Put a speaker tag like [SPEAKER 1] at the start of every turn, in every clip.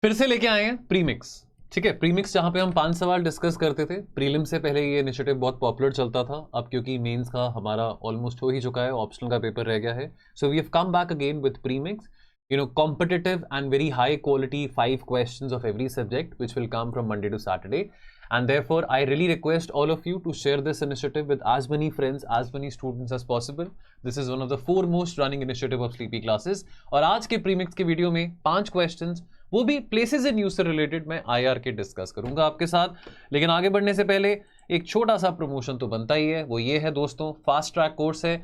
[SPEAKER 1] फिर से लेके आए हैं प्रीमिक्स। ठीक है, प्रीमिक्स जहां पे हम 5 सवाल डिस्कस करते थे। प्रीलिम से पहले ये इनिशिएटिव बहुत पॉपुलर चलता था, अब क्योंकि मेंस का हमारा ऑलमोस्ट हो ही चुका है, ऑप्शनल का पेपर रह गया है, so we have come back again with premix, you know, competitive and very high quality 5 questions of every subject which will come from Monday to Saturday. And therefore I really request all of you to share this initiative with as many friends, as many students as possible. This is one of the foremost running initiative of Sleepy Classes. और आज के premix के video में 5 questions, वो भी places in news से related, मैं IR के डिस्कस करूंगा आपके साथ। लेकिन आगे बढ़ने से पहले एक छोटा सा प्रमोशन तो बनता ही है, वो ये है दोस्तों, फास्ट ट्रैक कोर्स है।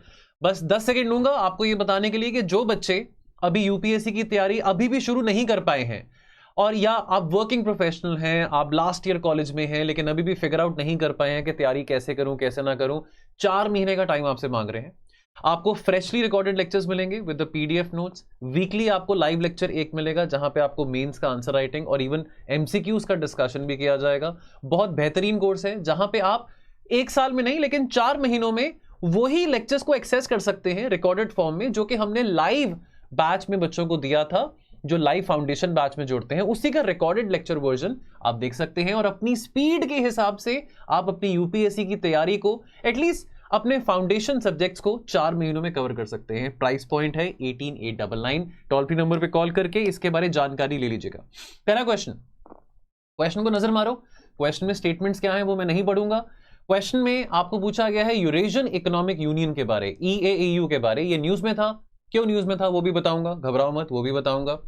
[SPEAKER 1] बस 10 सेकेंड लूंगा आपको ये बताने के लिए कि जो बच्चे अभी यूपीएससी की तैयारी अभी भी शुरू नहीं कर पाए हैं, और या आप वर्किंग प्रोफेशनल हैं, आप लास्ट ईयर कॉलेज में हैं लेकिन अभी भी फिगर आउट नहीं कर पाए हैं कि तैयारी कैसे करूं कैसे ना करूं, 4 महीने का टाइम आपसे मांग रहे हैं। आपको फ्रेशली रिकॉर्डेड लेक्चर्स मिलेंगे with the PDF notes. Weekly आपको लाइव लेक्चर एक मिलेगा जहां पे आपको मेंस का आंसर राइटिंग और इवन एमसीक्यूज का डिस्कशन भी किया जाएगा। बहुत बेहतरीन कोर्स है जहां पे आप 1 साल में नहीं लेकिन 4 महीनों में वही लेक्चर्स को एक्सेस कर सकते हैं रिकॉर्डेड फॉर्म में, जो कि हमने लाइव बैच में बच्चों को दिया था, जो लाइव फाउंडेशन बैच में जोड़ते हैं, उसी का रिकॉर्डेड लेक्चर वर्जन आप देख सकते हैं। और अपनी स्पीड के हिसाब से आप अपनी यूपीएससी की तैयारी को एटलीस्ट अपने फाउंडेशन सब्जेक्ट्स को 4 महीनों में कवर कर सकते हैं। प्राइस पॉइंट है 18899। टोल फ्री नंबर पे कॉल करके इसके बारे में जानकारी ले लीजिएगा। पहला क्वेश्चन को नजर मारो। क्वेश्चन में स्टेटमेंट्स क्या है वो मैं नहीं पढ़ूंगा। क्वेश्चन में आपको पूछा गया है यूरेशियन इकोनॉमिक यूनियन के बारे, EAEU के बारे। ये न्यूज में था, क्यों न्यूज में था वो भी बताऊंगा, घबराओ मत, वो भी बताऊंगा।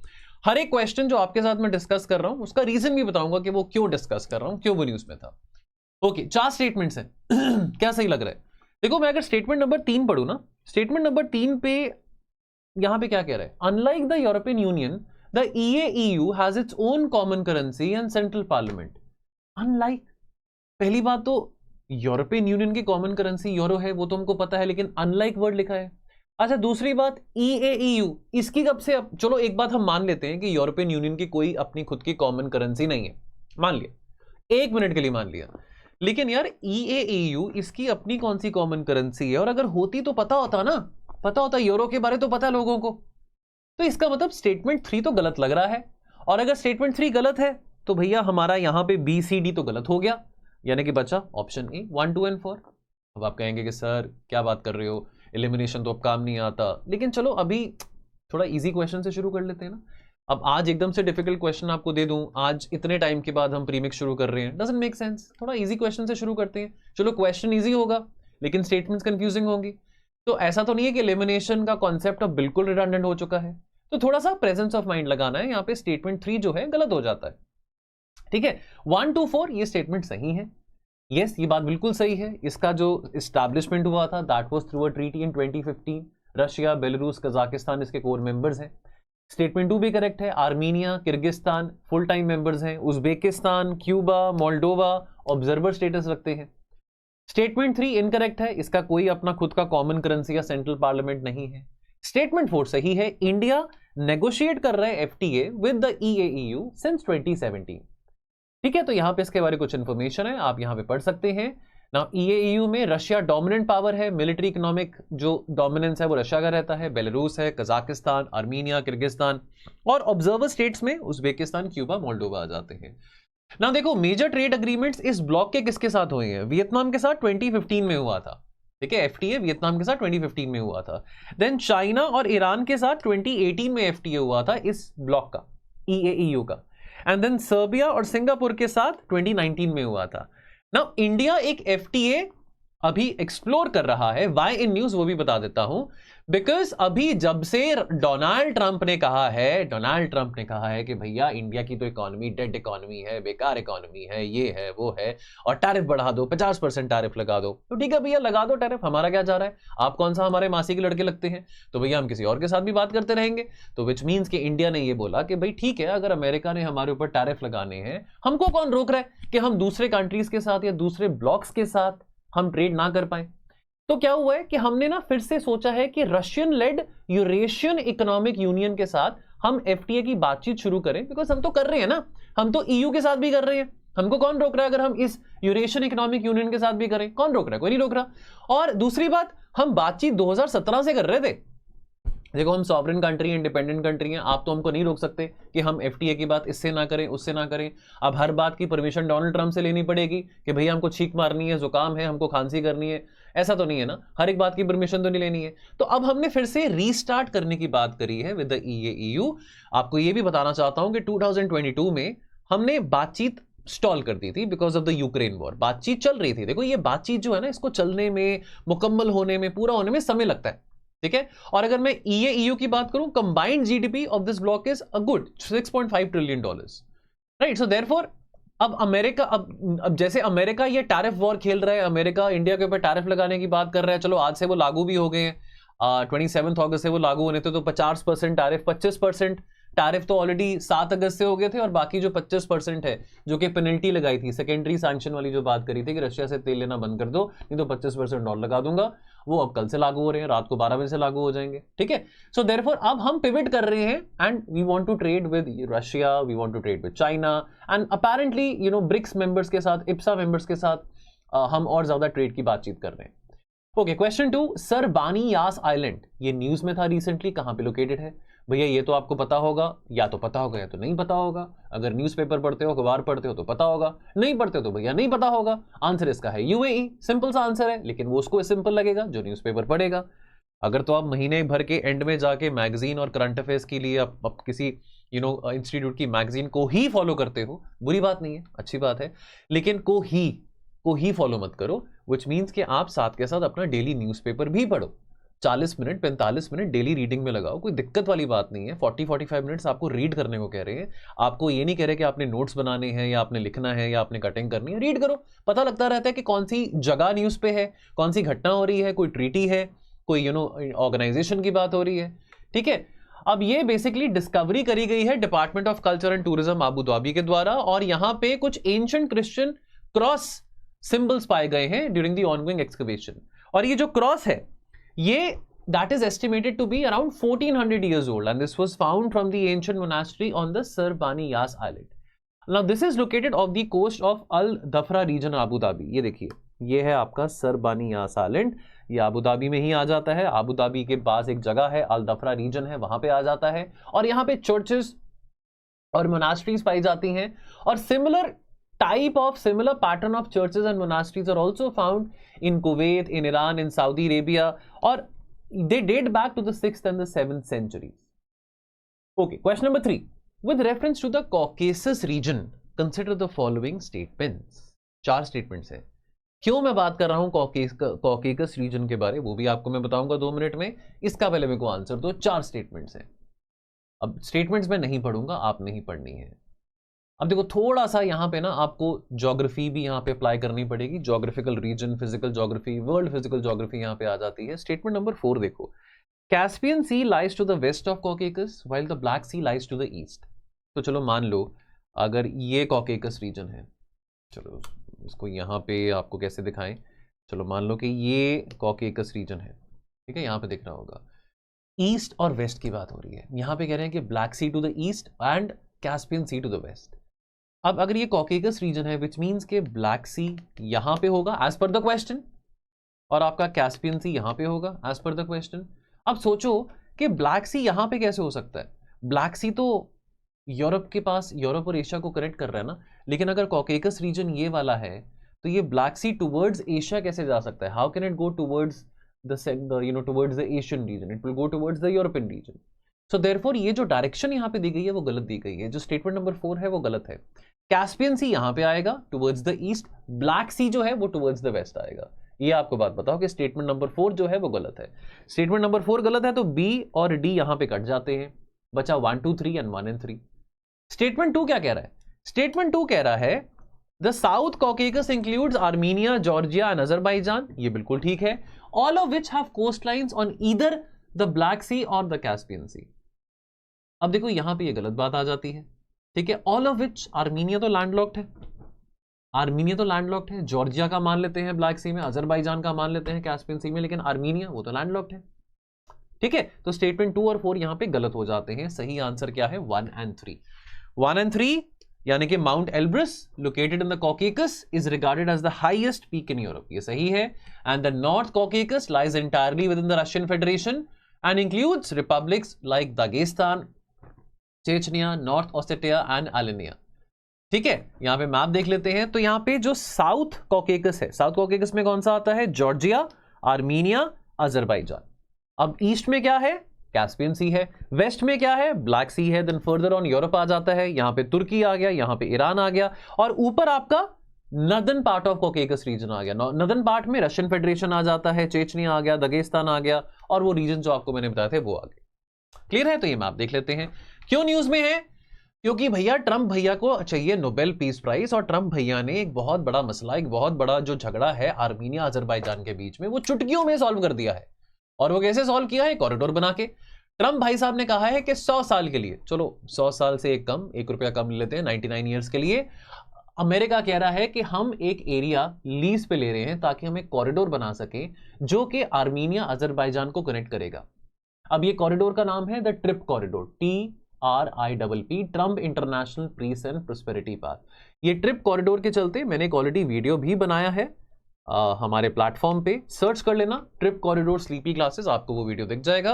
[SPEAKER 1] हर एक क्वेश्चन जो आपके साथ मैं डिस्कस कर रहा हूं उसका रीजन भी बताऊंगा कि वो क्यों डिस्कस कर रहा हूं, क्यों वो न्यूज में था। ओके, 4 स्टेटमेंट्स हैं। क्या सही लग रहा है? देखो, मैं अगर स्टेटमेंट नंबर 3 पढ़ू ना, स्टेटमेंट नंबर 3 पे यहां पे क्या कह रहा है? Unlike the European union, the EAEU has its own common currency and central parliament. Unlike, पहली बात तो यूरोपियन यूनियन की कॉमन करेंसी यूरो है, वो तो हमको पता है, लेकिन अनलाइक वर्ड लिखा है। अच्छा, दूसरी बात, EAEU, इसकी कब से, अब चलो एक बात हम मान लेते हैं कि यूरोपियन यूनियन की कोई अपनी खुद की कॉमन करेंसी नहीं है, मान लिया, 1 मिनट के लिए मान लिया, लेकिन यार EAEU इसकी अपनी कौन सी कॉमन करेंसी है? और अगर होती तो पता होता ना, पता होता, यूरो के बारे तो पता लोगों को। तो इसका मतलब स्टेटमेंट 3 तो गलत लग रहा है, और अगर स्टेटमेंट 3 गलत है तो भैया हमारा यहां पे BCD तो गलत हो गया, यानी कि बचा ऑप्शन ए 1, 2 एंड 4। अब आप कहेंगे कि सर क्या बात कर रहे हो, एलिमिनेशन तो अब काम नहीं आता, लेकिन चलो अभी थोड़ा इजी क्वेश्चन से शुरू कर लेते हैं ना। अब आज एकदम से डिफिकल्ट क्वेश्चन आपको दे दूं, आज इतने टाइम के बाद हम प्रीमिक्स शुरू कर रहे हैं, डजंट मेक सेंस। थोड़ा इजी क्वेश्चन से शुरू करते हैं। चलो क्वेश्चन इजी होगा लेकिन स्टेटमेंट्स कंफ्यूजिंग होंगी, तो ऐसा तो नहीं है कि एलिमिनेशन का कॉन्सेप्ट अब बिल्कुल रिडंडेंट हो चुका है, तो थोड़ा सा प्रेजेंस ऑफ माइंड लगाना है। यहाँ पे स्टेटमेंट 3 जो है गलत हो जाता है। ठीक है, 1, 2, 4 ये स्टेटमेंट सही है। यस, ये बात बिल्कुल सही है। इसका जो इस्टेब्लिशमेंट हुआ था that was through a treaty in 2015। Russia, Belarus, Kazakhstan इसके कोर मेंबर्स हैं। स्टेटमेंट 2 भी करेक्ट है। Armenia, Kyrgyzstan full time members हैं। Uzbekistan, Cuba, Moldova observer status रखते हैं। स्टेटमेंट 3 इनकरेक्ट है, इसका कोई अपना खुद का कॉमन करेंसी या सेंट्रल पार्लियामेंट नहीं है। स्टेटमेंट 4 सही है, इंडिया नेगोशिएट कर रहा है FTA with the EAEU since 2017। ठीक है, तो यहां पे इसके बारे में कुछ इंफॉर्मेशन है, आप यहां पे पढ़ सकते हैं ना। EAEU में रशिया डोमिनेंट पावर है, मिलिट्री इकोनॉमिक जो डोमिनेंस है वो रशिया का रहता है। बेलारूस है, कजाकिस्तान, आर्मीनिया, किर्गिस्तान, और ऑब्जर्वर स्टेट्स में उज्बेकिस्तान, क्यूबा, मोल्डोवा आ जाते हैं ना। देखो, मेजर ट्रेड एग्रीमेंट्स इस ब्लॉक के किसके साथ हुए हैं? वियतनाम के साथ 2015 में हुआ था। ठीक है, FTA वियतनाम के साथ 2015 में हुआ था। देन चाइना और ईरान के साथ 2018 में FTA हुआ था इस ब्लॉक का, EAEU का। एंड देन सर्बिया और सिंगापुर के साथ 2019 में हुआ था ना। इंडिया एक FTA अभी एक्सप्लोर कर रहा है, वाई इन न्यूज वो भी बता देता हूं, बिकॉज अभी जब से डोनाल्ड ट्रंप ने कहा है कि भैया इंडिया की तो इकोनॉमी डेड इकोनॉमी है, बेकार इकोनॉमी है, ये है वो है, और टैरिफ बढ़ा दो, 50% टैरिफ लगा दो, तो ठीक है भैया लगा दो टैरिफ, हमारा क्या जा रहा है, आप कौन सा हमारे मासी के लड़के लगते हैं, तो भैया हम किसी और के साथ भी बात करते रहेंगे। तो विच मीन्स कि इंडिया ने ये बोला कि भाई ठीक है, अगर अमेरिका ने हमारे ऊपर टैरिफ लगाने हैं, हमको कौन रोक रहा है कि हम दूसरे कंट्रीज के साथ या दूसरे ब्लॉक्स के साथ हम ट्रेड ना कर पाए। तो क्या हुआ है कि हमने ना फिर से सोचा है कि Russian led Eurasian economic union के साथ हम FTA की बातचीत शुरू करें, बिकॉज हम तो कर रहे हैं ना, हम तो EU के साथ भी कर रहे हैं, हमको कौन रोक रहा है? अगर हम इस यूरेशियन इकोनॉमिक यूनियन के साथ भी करें, कौन रोक रहा है? कोई नहीं रोक रहा। और दूसरी बात, हम बातचीत 2017 से कर रहे थे, देखो हम सॉवरेन कंट्री, इंडिपेंडेंट कंट्री हैं, आप तो हमको नहीं रोक सकते कि हम एफटीए की बात इससे ना करें, उससे ना करें। अब हर बात की परमिशन डोनाल्ड ट्रंप से लेनी पड़ेगी कि भैया हमको छींक मारनी है, जुकाम है, हमको खांसी करनी है, ऐसा तो नहीं है ना, हर एक बात की परमिशन तो नहीं लेनी है। तो अब हमने फिर से रीस्टार्ट करने की बात करी है विद द EU। आपको ये भी बताना चाहता हूं कि 2022 में हमने बातचीत स्टॉल कर दी थी because of the Ukraine war. बातचीत चल रही थी, देखो ये बातचीत जो है ना, इसको चलने में, मुकम्मल होने में, पूरा होने में समय लगता है, ठीक है। और अगर मैं EU की बात करूं, combined GDP of this block is a good $6.5 trillion, right. So therefore अब अमेरिका, अब जैसे अमेरिका ये टैरिफ वॉर खेल रहा है, अमेरिका इंडिया के ऊपर टैरिफ लगाने की बात कर रहा है, चलो आज से वो लागू भी हो गए हैं, 27 अगस्त से वो लागू होने थे, तो 50% टैरिफ, 25% टैरिफ तो ऑलरेडी 7 अगस्त से हो गए थे, और बाकी जो 25% है जो कि पेनल्टी लगाई थी, सेकेंडरी सैंक्शन वाली जो बात करी थी कि रशिया से तेल लेना बंद कर दो नहीं तो 25% और लगा दूंगा, वो अब कल से लागू हो रहे हैं, रात को 12 बजे से लागू हो जाएंगे, ठीक है। सो देयरफॉर अब हम पिवट कर रहे हैं and we want to trade with Russia, we want to trade with China, and apparently BRICS members के साथ, इप्सा मेंबर्स के साथ हम और ज्यादा ट्रेड की बातचीत कर रहे हैं। ओके, क्वेश्चन 2, सर बानी यास आइलैंड, ये न्यूज में था रिसेंटली, कहां पे लोकेटेड है? भैया ये तो आपको पता होगा, या तो पता होगा या तो नहीं पता होगा। अगर न्यूज़पेपर पढ़ते हो, अखबार पढ़ते हो तो पता होगा, नहीं पढ़ते हो तो भैया नहीं पता होगा। आंसर इसका है UAE, सिंपल सा आंसर है, लेकिन वो उसको सिंपल लगेगा जो न्यूज़पेपर पढ़ेगा। अगर तो आप महीने भर के एंड में जाके मैगजीन और करंट अफेयर्स के लिए आप किसी इंस्टीट्यूट की मैगजीन को ही फॉलो करते हो, बुरी बात नहीं है, अच्छी बात है, लेकिन को ही फॉलो मत करो, विच मीन्स कि आप साथ के साथ अपना डेली न्यूज़पेपर भी पढ़ो। 40 मिनट 45 मिनट डेली रीडिंग में लगाओ, कोई दिक्कत वाली बात नहीं है। 40-45 मिनट्स आपको रीड करने को कह रहे हैं, आपको ये नहीं कह रहे कि आपने नोट्स बनाने हैं या आपने लिखना है या आपने कटिंग करनी है। रीड करो, पता लगता रहता है कि कौन सी जगह न्यूज़ पे है, कौन सी घटना हो रही है, कोई ट्रीटी है, कोई ऑर्गेनाइजेशन की बात हो रही है, ठीक है। अब ये बेसिकली डिस्कवरी करी गई है department of culture and tourism Abu Dhabi के द्वारा, और यहाँ पे कुछ एंशिएंट क्रिश्चियन क्रॉस सिंबल्स पाए गए हैं ड्यूरिंग द ऑनगोइंग एक्सकवेशन। और ये जो क्रॉस है, ये that is estimated to be around 1400 years old, and this was found from the ancient monastery on the Sir Bani Yas Island. Now this is located off the coast of Al Dhafra region Abu Dhabi। ये देखिए, ये है आपका sir बानी यास island, ये Abu Dhabi में ही आ जाता है। अबू धाबी के पास एक जगह है, अल दफरा रीजन है, वहां पे आ जाता है, और यहाँ पे चर्चेस और मोनास्ट्रीज पाई जाती हैं, और similar pattern of churches and monasteries are also found in Kuwait, in Iran, in Saudi Arabia, or they date back to the 6th and the 7th centuries. Okay, question number 3. With reference to the Caucasus region, consider the following statements. 4 statements है। क्यों मैं बात कर रहा हूं Caucasus reason के बारे, वो भी आपको मैं बताऊंगा 2 मिनट में। इसका पहले मेरे को आंसर दो। 4 स्टेटमेंट्स हैं। अब स्टेटमेंट्स मैं नहीं पढ़ूंगा, आपने ही पढ़नी है। अब देखो, थोड़ा सा यहाँ पे ना आपको ज्योग्राफी भी यहाँ पे अप्लाई करनी पड़ेगी। Geographical region, physical geography, world physical geography यहाँ पे आ जाती है। स्टेटमेंट नंबर 4 देखो, Caspian Sea lies to the west of Caucasus while the Black Sea lies to the east. तो चलो मान लो अगर ये कॉकेकस रीजन है, चलो इसको यहाँ पे आपको कैसे दिखाएं, चलो मान लो कि ये कॉकेकस रीजन है, ठीक है, यहाँ पे दिख रहा होगा। ईस्ट और वेस्ट की बात हो रही है, यहाँ पे कह रहे हैं कि Black Sea to the east and Caspian Sea to the west. अब अगर ये कॉकेकस रीजन है, विच मीन्स के ब्लैक सी यहां पे होगा एज पर द क्वेश्चन, और आपका कैस्पियन सी यहां पे होगा एज पर द क्वेश्चन। अब सोचो कि ब्लैक सी यहां पे कैसे हो सकता है? ब्लैक सी तो यूरोप के पास, यूरोप और एशिया को कनेक्ट कर रहा है ना, लेकिन अगर कॉकेकस रीजन ये वाला है तो ये ब्लैक सी टुवर्ड्स एशिया कैसे जा सकता है? How can it go towards towards the Asian region? It will go towards the European region. So therefore ये जो डायरेक्शन यहाँ पे दी गई है वो गलत दी गई है। जो स्टेटमेंट नंबर 4 है वो गलत है। कैस्पियन सी यहाँ पे आएगा टुवर्ड्स द ईस्ट, ब्लैक सी जो है वो टुवर्ड्स द वेस्ट आएगा। ये आपको बात बताओ कि स्टेटमेंट नंबर 4 जो है वो गलत है। स्टेटमेंट नंबर 4 गलत है तो बी और डी यहाँ पे कट जाते हैं, बचा 1 2 3 एंड 1 and 3। स्टेटमेंट 2 क्या कह रहा है? स्टेटमेंट 2 कह रहा है the South Caucasus includes Armenia, Georgia and Azerbaijan. ये बिल्कुल ठीक है। All of which have coast lines on either the Black Sea और द कैस्पियन सी। अब देखो यहां पे ये गलत बात आ जाती है, ठीक है। ऑल ऑफ विच, आर्मीनिया तो लैंडलॉक्ड है, आर्मीनिया तो लैंडलॉक्ड है। जॉर्जिया का मान लेते हैं ब्लैक सी में, अजरबैजान का मान लेते हैं कैस्पियन सी में, लेकिन आर्मीनिया वो तो लैंडलॉक्ड है, ठीक है। तो स्टेटमेंट 2 और 4 यहां पे गलत हो जाते हैं। सही आंसर क्या है? 1 and 3। 1 and 3 यानी कि Mount Elbrus located in the Caucasus is regarded as the highest peak in Europe, ये सही है। And the North Caucasus lies entirely within the Russian Federation and includes republics like Dagestan, Chechnya, North Ossetia and Albania. ठीक है, यहां पे map देख लेते हैं। तो यहां पे जो साउथ कॉकेकस है, साउथ कॉकेकस में कौन सा आता है? Georgia, Armenia, Azerbaijan. अब ईस्ट में क्या है? कैस्पियन सी है। वेस्ट में क्या है? ब्लैक सी है। देन फर्दर ऑन यूरोप आ जाता है, यहां पे तुर्की आ गया, यहां पे ईरान आ गया, और ऊपर आपका northern part of Caucasus reason आ गया। नदर्न पार्ट में रशियन फेडरेशन आ जाता है, चेचनिया आ गया, दागिस्तान आ गया, और वो रीजन जो आपको मैंने बताया थे वो आ गए। क्लियर है? तो ये मैप देख लेते हैं। क्यों न्यूज में है? क्योंकि भैया ट्रंप भैया को चाहिए नोबेल पीस प्राइज, और ट्रंप भैया ने एक बहुत बड़ा मसला, एक बहुत बड़ा जो झगड़ा है आर्मीनिया अजरबैजान के बीच में, वो चुटकियों में सॉल्व कर दिया है। और वो कैसे सॉल्व किया है? कॉरिडोर बना के। ट्रंप भाई साहब ने कहा है कि 100 साल के लिए, चलो 100 साल से एक कम, 1 रुपया कम लेते हैं, 99 ईयर्स के लिए अमेरिका कह रहा है कि हम एक एरिया लीज पे ले रहे हैं ताकि हम एक कॉरिडोर बना सके जो कि आर्मीनिया अजरबैजान को कनेक्ट करेगा। अब ये कॉरिडोर का नाम है the TRIPP corridor, TRIPP, Trump international peace and prosperity path. ये ट्रिप कॉरिडोर के चलते मैंने एक ऑलरेडी वीडियो भी बनाया है हमारे प्लेटफॉर्म पे, सर्च कर लेना ट्रिप कॉरिडोर स्लीपी क्लासेस, आपको वो वीडियो दिख जाएगा।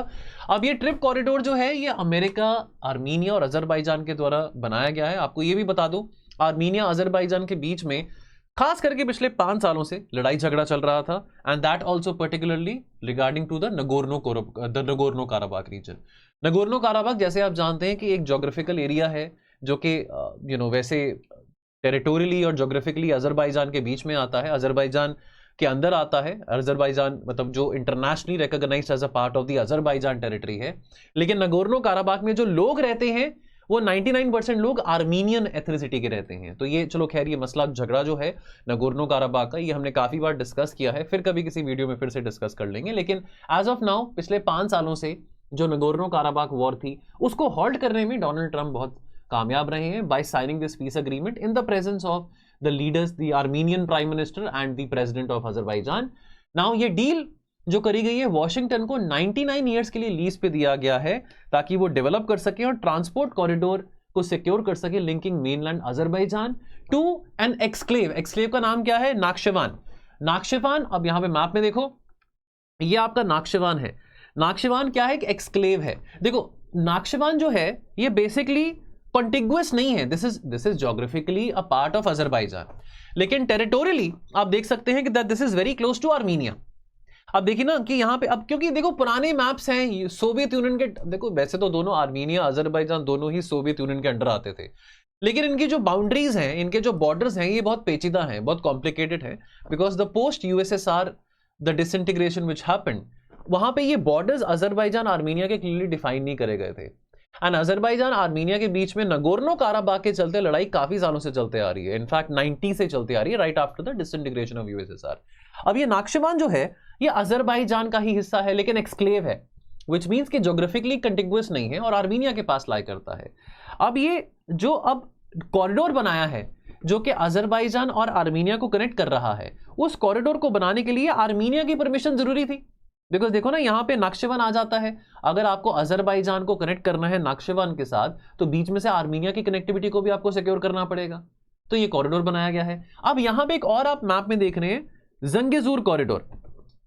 [SPEAKER 1] अब ये ट्रिप कॉरिडोर जो है ये अमेरिका, आर्मीनिया और अजरबैजान के द्वारा बनाया गया है। आपको ये भी बता दूं, आर्मीनिया अजरबैजान के बीच में खास करके पिछले 5 सालों से लड़ाई झगड़ा चल रहा था, and that also particularly regarding to the Nagorno Karabakh region. Nagorno Karabakh जैसे आप जानते हैं कि एक ज्योग्राफिकल एरिया है जो कि वैसे टेरिटोरियली और ज्योग्राफिकली अजरबैजान के बीच में आता है, अजरबैजान के अंदर आता है। अजरबैजान मतलब जो internationally recognised as a part of the Azerbaijan territory है। लेकिन नगोर्नो काराबाख में जो लोग रहते हैं वो 99% लोग आर्मीनियन एथनिसिटी के रहते हैं। तो ये चलो खैर, ये मसला झगड़ा जो है नगोर्नो काराबाख का, ये हमने काफी बार डिस्कस किया है, फिर कभी किसी वीडियो में फिर से डिस्कस कर लेंगे। लेकिन एज ऑफ नाउ पिछले 5 सालों से जो नगोर्नो काराबाख वॉर थी उसको हॉल्ट करने में डोनाल्ड ट्रंप बहुत कामयाब रहे हैं by signing this peace agreement in the presence of the leaders, the Armenian prime minister and the president of Azerbaijan. Now ये डील जो करी गई है वाशिंगटन को 99 ईयर्स के लिए लीज पे दिया गया है ताकि वो डेवलप कर सके और ट्रांसपोर्ट कॉरिडोर को सिक्योर कर सके, linking mainland Azerbaijan to an exclave. Exclave का नाम क्या है? नाक्शिवान। नाक्शिवान, अब यहां पे मैप में देखो, ये आपका नाक्शिवान है। नाक्शिवान क्या है? एक एक्सक्लेव है। देखो नाक्शिवान जो है ये बेसिकली कॉन्टिग्युअस नहीं है, this is geographically a part of Azerbaijan, लेकिन टेरिटोरियली आप देख सकते हैं कि that this is very close to Armenia. अब देखिए ना कि यहां पे, अब क्योंकि देखो पुराने मैप्स हैं सोवियत यूनियन के, देखो वैसे तो दोनों आर्मीनिया अजरबैजान दोनों ही सोवियत यूनियन के अंडर आते थे, लेकिन इनकी जो बाउंड्रीज हैं, इनके जो बॉर्डर्स हैं, ये बहुत पेचीदा हैं, बहुत कॉम्प्लिकेटेड है, because the post USSR the disintegration which happened, वहां पे ये बॉर्डर्स अजरबैजान आर्मीनिया के क्लियरली डिफाइन नहीं करे गए थे। एंड अजरबैजान आर्मीनिया के बीच में नगोर्नो काराबाख के चलते लड़ाई काफी सालों से चलते आ रही है, इनफैक्ट 90 से चलती आ रही है, right after the disintegration of USSR. अब ये नाक्शिवान जो है ये अजरबैजान का ही हिस्सा है, लेकिन एक्सक्लेव है, विच मीन्स कि ज्योग्राफिकली कंटिग्युअस नहीं है और आर्मीनिया के पास लाई करता है। अब ये जो अब कॉरिडोर बनाया है जो कि अजरबैजान और आर्मीनिया को कनेक्ट कर रहा है, उस कॉरिडोर को बनाने के लिए आर्मीनिया की परमिशन जरूरी थी, बिकॉज देखो ना यहां पे नाक्शिवान आ जाता है। अगर आपको अजरबैजान को कनेक्ट करना है नाक्शिवान के साथ तो बीच में से आर्मीनिया की कनेक्टिविटी को भी आपको सिक्योर करना पड़ेगा, तो ये कॉरिडोर बनाया गया है। अब यहां पे एक और आप मैप में देख रहे हैं जंगेजूर कॉरिडोर।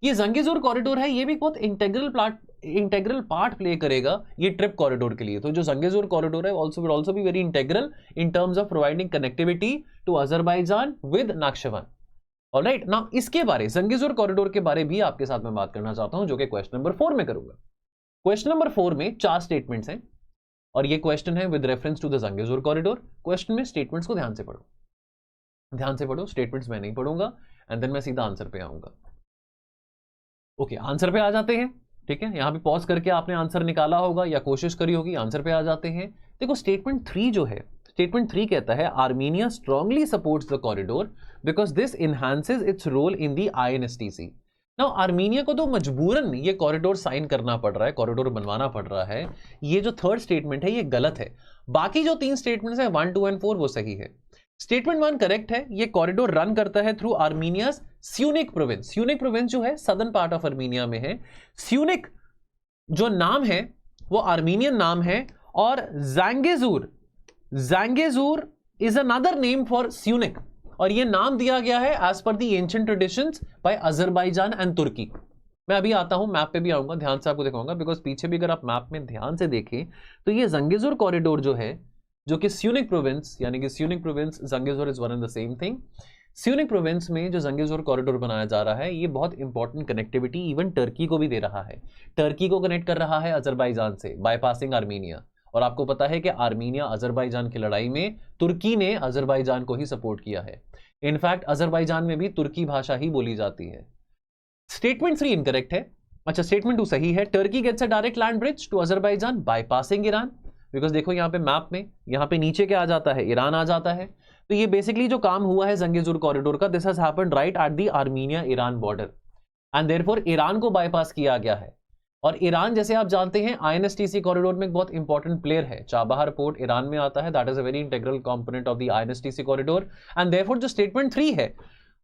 [SPEAKER 1] ये जंगेजूर कॉरिडोर है, ये भी बहुत इंटेग्रल पार्ट प्ले करेगा ये ट्रिप कॉरिडोर के लिए। तो जो जंगेजूर कॉरिडोर है also be very integral in terms of providing connectivity to Azerbaijan with Nakhchivan. Alright, now इसके बारे, जंगेजूर कॉरिडोर के बारे भी आपके साथ में बात करना चाहता हूं, जो कि क्वेश्चन नंबर 4 में करूंगा। क्वेश्चन नंबर 4 में 4 स्टेटमेंट्स हैं और ये क्वेश्चन है with reference to the Zangezur corridor. Question में स्टेटमेंट्स को ध्यान से पढ़ो, स्टेटमेंट्स मैं नहीं पढ़ूंगा, एंड देन मैं सीधा आंसर पे आऊंगा। ओके, आंसर पे आ जाते हैं। ठीक है, यहां पे पॉज करके आपने आंसर निकाला होगा या कोशिश करी होगी, आंसर पे आ जाते हैं। देखो स्टेटमेंट 3 जो है, स्टेटमेंट 3 कहता है Armenia strongly supports the corridor because this enhances its role in the INSTC। Now Armenia को तो मजबूरन ये कॉरिडोर साइन करना पड़ रहा है, कॉरिडोर बनवाना पड़ रहा है। ये जो थर्ड स्टेटमेंट है ये गलत है, बाकी जो 3 स्टेटमेंट्स हैं 1, 2 एंड 4 वो सही है। स्टेटमेंट 1 करेक्ट है, ये कॉरिडोर रन करता है थ्रू आर्मीनियाज स्यूनिक प्रोविंस। स्यूनिक प्रोविंस जो है सदर्न पार्ट ऑफ आर्मीनिया में है। स्यूनिक जो नाम है वो आर्मीनियन नाम है, और Zangezur is another name for Syunik, और ये नाम दिया गया है as per the ancient traditions by Azerbaijan and Turkey. मैं अभी आता हूं, मैप पे भी आऊंगा, ध्यान से आपको दिखाऊंगा, बिकॉज पीछे भी अगर आप मैप में ध्यान से देखें तो ये जंगेजुर कॉरिडोर जो है, जो कि स्यूनिक प्रोविंस, यानी कि Syunik province Zangezur is one and the same thing. Syunik province में जो जंगेजुर कॉरिडोर बनाया जा रहा है, ये बहुत इंपॉर्टेंट कनेक्टिविटी इवन टर्की को भी दे रहा है। टर्की को कनेक्ट कर रहा है अजरबैजान से बाईपासिंग आर्मीनिया। और आपको पता है कि आर्मीनिया अजरबैजान की लड़ाई में तुर्की ने अजरबैजान को ही सपोर्ट किया है। इनफैक्ट अजरबैजान में भी तुर्की भाषा ही बोली जाती है। स्टेटमेंट 3 इनकरेक्ट है। अच्छा, स्टेटमेंट 2 सही है। Turkey gets a direct land bridge to Azerbaijan bypassing Iran. Because देखो यहाँ पे मैप में, यहाँ पे नीचे क्या आ जाता है, ईरान आ जाता है। तो ये बेसिकली जो काम हुआ है जंगेजुर कॉरिडोर का, this has happened right at the Armenia Iran border and therefore Iran को बाईपास किया गया है। और ईरान जैसे आप जानते हैं आईएनएसटीसी कॉरिडोर में एक बहुत इंपॉर्टेंट प्लेयर है। चाबहार पोर्ट ईरान में आता है, that is a very integral component of the INSTC corridor. And therefore जो स्टेटमेंट 3 है,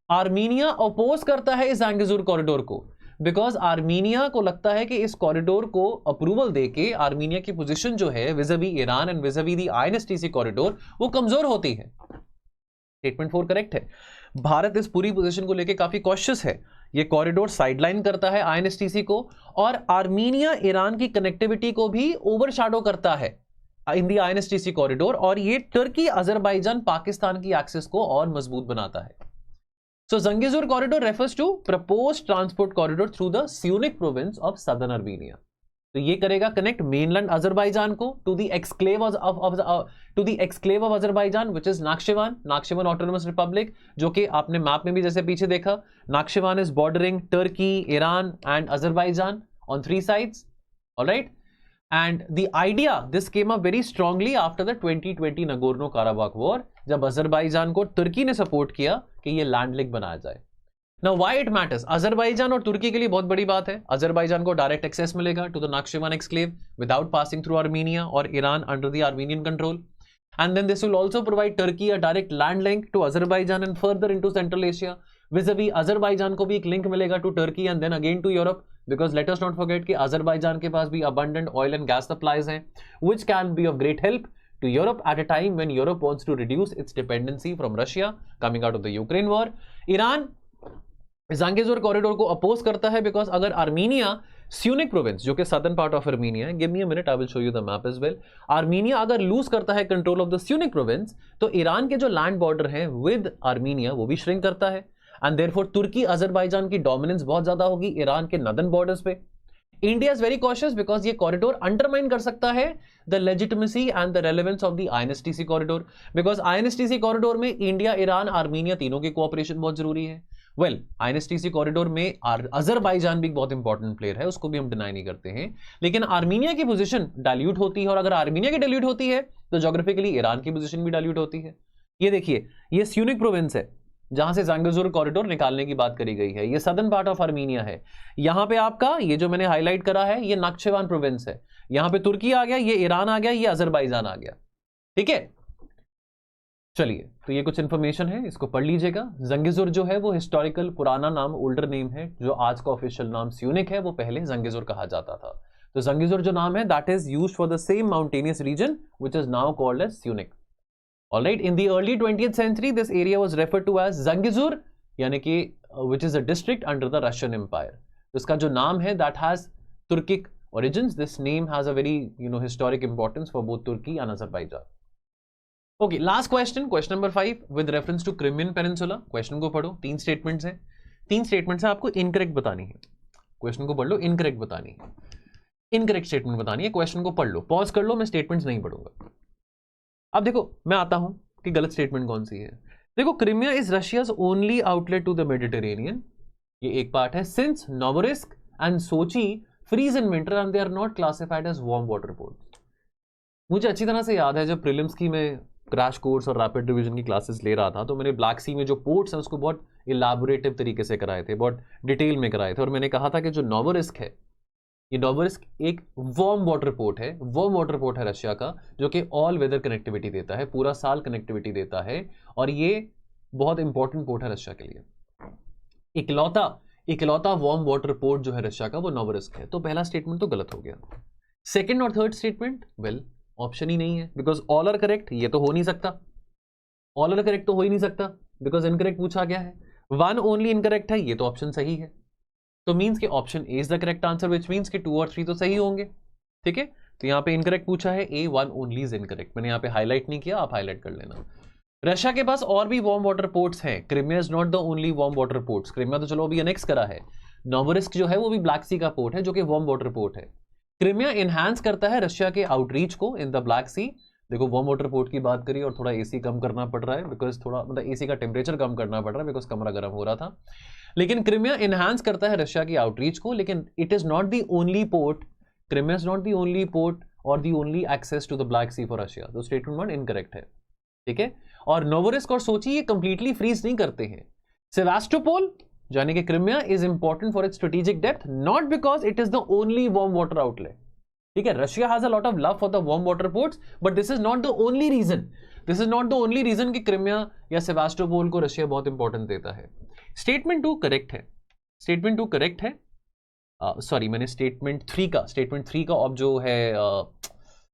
[SPEAKER 1] आर्मीनिया अपोज करता है इस जंगेजुर कॉरिडोर को, बिकॉज आर्मीनिया को लगता है कि इस कॉरिडोर को अप्रूवल देके आर्मीनिया की पोजीशन जो है vis a vis Iran and vis a vis the INSTC corridor वो कमजोर होती है। स्टेटमेंट 4 करेक्ट है। भारत इस पूरी पोजीशन को लेके काफी कॉशियस है। ये कॉरिडोर साइडलाइन करता है आईएनएसटीसी को और आर्मीनिया ईरान की कनेक्टिविटी को भी ओवरशैडो करता है इन दी आईएनएसटीसी कॉरिडोर, और ये टर्की अजरबैजान पाकिस्तान की एक्सेस को और मजबूत बनाता है। So Zangezur corridor refers to proposed transport corridor through the Syunik province of southern Armenia. तो ये करेगा कनेक्ट मेनलैंड अजरबैजान को to the exclave of Azerbaijan which is Nakhchivan autonomous republic, जो कि आपने मैप में भी जैसे पीछे देखा, Nakhchivan is bordering Turkey, Iran and Azerbaijan on 3 sides. Alright, and the idea this came up very strongly after the 2020 Nagorno Karabakh war, जब Azerbaijan को तुर्की ने सपोर्ट किया कि ये लैंड लिंक बनाया जाए। Now why it matters, Azerbaijan और तुर्की के लिए बहुत बड़ी बात है। अजरबैजान को डायरेक्ट एक्सेस मिलेगा to the Nakhchivan exclave without passing through Armenia और Iran under the Armenian control, and then this will also provide Turkey a direct land link to Azerbaijan and further into Central Asia. Vis a vis Azerbaijan को भी एक link मिलेगा to Turkey and then again to Europe, because let us not forget कि Azerbaijan के पास भी abundant oil and gas supplies हैं, which can be of great help to Europe at a time when Europe wants to reduce its dependency from Russia coming out of the Ukraine war. Iran Zangezur corridor को oppose करता है because अगर Armenia Syunik province, जो कि southern part of Armenia है, give me a minute I will show you the map as well, Armenia अगर lose करता है control of the Syunik province तो ईरान के जो लैंड बॉर्डर हैं विद आर्मीनिया वो भी श्रिंक करता है, एंड देयरफॉर तुर्की अजरबैजान की डोमिनेंस बहुत ज्यादा होगी ईरान के नदर्न बॉर्डर्स पे। India is very cautious because ये कॉरिडोर अंडरमाइन कर सकता है the legitimacy and the relevance of the INSTC corridor, because INSTC corridor में इंडिया, ईरान, आर्मीनिया तीनों की कोऑपरेशन बहुत जरूरी है। वेल, आईएनएसटीसी कॉरिडोर में अजरबैजान भी एक बहुत इंपॉर्टेंट प्लेयर है, उसको भी हम डिनाई नहीं करते हैं, लेकिन आर्मीनिया की पोजीशन डाइल्यूट होती है, और अगर आर्मीनिया की डाइल्यूट होती है तो ज्योग्राफिकली ईरान की पोजीशन भी डाइल्यूट होती है। ये देखिए, ये स्यूनिक प्रोविंस है जहां से ज़ंगेजुर कॉरिडोर निकालने की बात करी गई है, ये सदर्न पार्ट ऑफ आर्मीनिया है। यहां पे आपका ये जो मैंने हाईलाइट करा है ये नाक्शिवान प्रोविंस है, यहां पे तुर्की आ गया, ये ईरान आ गया, ये अजरबैजान आ गया। ठीक है, चलिए, तो ये कुछ इंफॉर्मेशन है, इसको पढ़ लीजिएगा। ज़ंगेजुर जो है वो हिस्टोरिकल पुराना नाम, ओल्डर नेम है, जो आज का ऑफिशियल नाम स्यूनिक है, वो पहले ज़ंगेजुर कहा जाता था। तो ज़ंगेजुर जो नाम है that is used for the same mountainous region which is now called as Syunik. Alright, in the early 20th century, this area was referred to as Zangezur, यानी कि which is a district under the Russian Empire. तो इसका जो नाम है that has Turkic origins. This name has a very historic importance for both Turkey and Azerbaijan. Okay, last question, question number 5 with reference to Crimean Peninsula. Question को पढ़ो, 3 statements हैं, 3 statements हैं, आपको incorrect बतानी है। Question को पढ़ लो, incorrect बतानी है, incorrect statement बतानी है। Question को पढ़ लो, pause कर लो, मैं statements नहीं पढ़ूंगा। अब देखो, मैं आता हूं कि गलत स्टेटमेंट कौन सी है। देखो, Crimea is Russia's only outlet to the Mediterranean, ये एक पार्ट है। Since Novorossiysk and Sochi freeze in winter and they are not classified as warm water ports. मुझे अच्छी तरह से याद है जब प्रीलिम्स की मैं क्रैश कोर्स और रैपिड रिवीजन की क्लासेस ले रहा था तो मैंने ब्लैक सी में जो पोर्ट्स हैं उसको बहुत इलाबोरेटिव तरीके से कराए थे, बहुत डिटेल में कराए थे, और मैंने कहा था कि जो नोवोरिस्क है, ये नोवोरिस्क एक वार्म वाटर पोर्ट है, वार्म वाटर पोर्ट है रशिया का, जो कि ऑल वेदर कनेक्टिविटी देता है, पूरा साल कनेक्टिविटी देता है, और ये बहुत इंपॉर्टेंट पोर्ट है रशिया के लिए। इकलौता वार्म वाटर पोर्ट जो है रशिया का वो नोवोरिस्क है। तो पहला स्टेटमेंट तो गलत हो गया। सेकंड और थर्ड स्टेटमेंट, वेल, ऑप्शन ही नहीं है, बिकॉज ऑल आर करेक्ट, ये तो हो नहीं सकता, ऑल आर करेक्ट तो हो ही नहीं सकता, बिकॉज इनकरेक्ट पूछा गया है। वन ओनली इनकरेक्ट है, ये तो ऑप्शन सही है। तो मीन्स कि option A is the correct answer, which means कि 2 और 3 तो सही होंगे। ठीक है, तो यहाँ पे इनकरेक्ट पूछा है, ए 1 ओनली इज इनकरेक्ट। मैंने यहाँ पे हाईलाइट नहीं किया, आप हाईलाइट कर लेना। रशिया के पास और भी वार्म वाटर पोर्ट्स हैं, Crimea is not the only warm water ports. Crimea तो चलो अभी अनेक्स करा है, नोवोरिस्क जो है वो भी ब्लैक सी का पोर्ट है जो कि वार्म वाटर पोर्ट है। क्रिमिया इनहांस करता है रशिया के आउटरीच को इन द ब्लैक सी। देखो वार्म वाटर पोर्ट की बात करी और थोड़ा एसी कम करना पड़ रहा है, बिकॉज थोड़ा मतलब एसी का टेम्परेचर कम करना पड़ रहा है बिकॉज कमरा गर्म हो रहा था। लेकिन क्रिमिया इनहांस करता है रशिया की आउटरीच को, लेकिन it is not the only port, Crimea is not the only port और the only access to the Black Sea for Russia. तो स्टेटमेंट 1 इनकरेक्ट है। ठीक है, और नोवोरिस्क और सोची ये कंप्लीटली फ्रीज नहीं करते हैं। सेवास्टोपोल यानी कि Crimea is important for its strategic depth, not because it is the only warm water outlet. ठीक है, Russia has a lot of love for the warm water ports, but this is not the only reason. This is not the only reason कि Crimea या सेवास्टोपोल को Russia बहुत importance देता है। Statement 2 correct है, statement 2 correct है। Sorry, मैंने statement 3 का अब जो है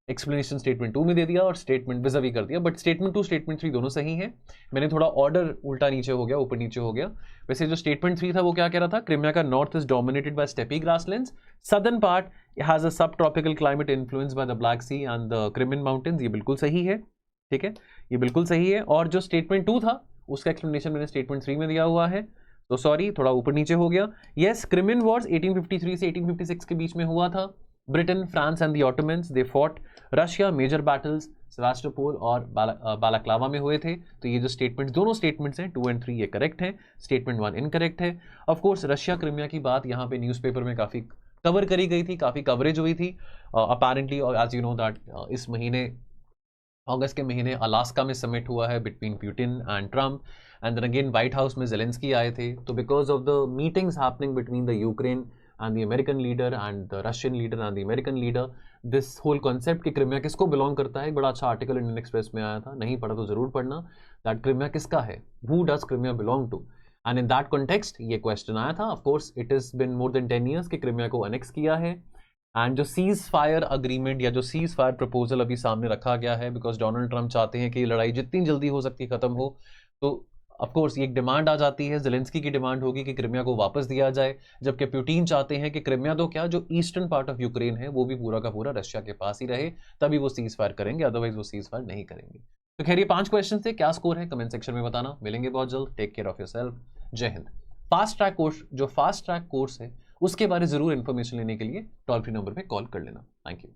[SPEAKER 1] एक्सप्लेनेशन स्टेटमेंट 2 में दे दिया और स्टेटमेंट विज़ावी कर दिया, बट स्टेटमेंट 2 स्टेटमेंट 3 दोनों सही हैं। मैंने थोड़ा ऑर्डर उल्टा नीचे हो गया, ऊपर नीचे हो गया। वैसे जो स्टेटमेंट 3 था वो क्या कह रहा था, क्रिमिया का north is dominated by steppe grasslands, southern part has a subtropical climate influenced by the Black Sea and the Crimean mountains. ये बिल्कुल सही है। ठीक है, ये बिल्कुल सही है। और जो स्टेटमेंट 2 था उसका एक्सप्लेनेशन मैंने स्टेटमेंट 3 में दिया हुआ है, तो सॉरी थोड़ा ऊपर नीचे हो गया। यस, क्रिमियन वॉर्स 1853 से 1856 के बीच में हुआ था। Britain, France and the Ottomans they fought Russia, major battles Sevastopol और बालाक्लावा में हुए थे। तो ये जो स्टेटमेंट्स, दोनों स्टेटमेंट्स हैं 2 और 3 ये करेक्ट हैं, स्टेटमेंट 1 इनकरेक्ट है। ऑफ कोर्स रशिया क्रिमिया की बात यहाँ पे न्यूज़पेपर में काफ़ी कवर करी गई थी, काफ़ी कवरेज हुई थी अपेरेंटली। और एज यू नो दैट इस महीने अगस्त के महीने अलास्का में समिट हुआ है between Putin and Trump, and then again White House में ज़ेलेंस्की आए थे। तो because of the meetings happening between the Ukraine and the American leader and the Russian leader and the American leader, this whole concept कि क्रिमिया किसको belong करता है, एक बड़ा अच्छा आर्टिकल इंडियन एक्सप्रेस में आया था, नहीं पढ़ा तो जरूर पढ़ना, दैट क्रिमिया किसका है, who does Crimea belong to, and in that context ये क्वेश्चन आया था। Of course it is been more than 10 years कि क्रिमिया को अनेक्स किया है, एंड जो सीज फायर अग्रीमेंट या जो सीज फायर प्रपोजल अभी सामने रखा गया है, बिकॉज डोनाल्ड ट्रंप चाहते हैं कि लड़ाई जितनी जल्दी हो सकती खत्म हो, तो ऑफ कोर्स ये एक डिमांड आ जाती है, ज़ेलेंस्की की डिमांड होगी कि क्रिमिया को वापस दिया जाए, जबकि पुतिन चाहते हैं कि क्रिमिया तो क्या, जो ईस्टर्न पार्ट ऑफ यूक्रेन है वो भी पूरा का पूरा रशिया के पास ही रहे, तभी वो सीज फायर करेंगे, अदरवाइज वो सीज फायर नहीं करेंगे। तो खैर ये 5 क्वेश्चन थे, क्या स्कोर है कमेंट सेक्शन में बताना। मिलेंगे बहुत जल्द, टेक केयर ऑफ योरसेल्फ, जय हिंद। फास्ट ट्रैक कोर्स, जो फास्ट ट्रैक कोर्स है उसके बारे जरूर इन्फॉर्मेशन लेने के लिए टोल फ्री नंबर पर कॉल कर लेना। Thank you.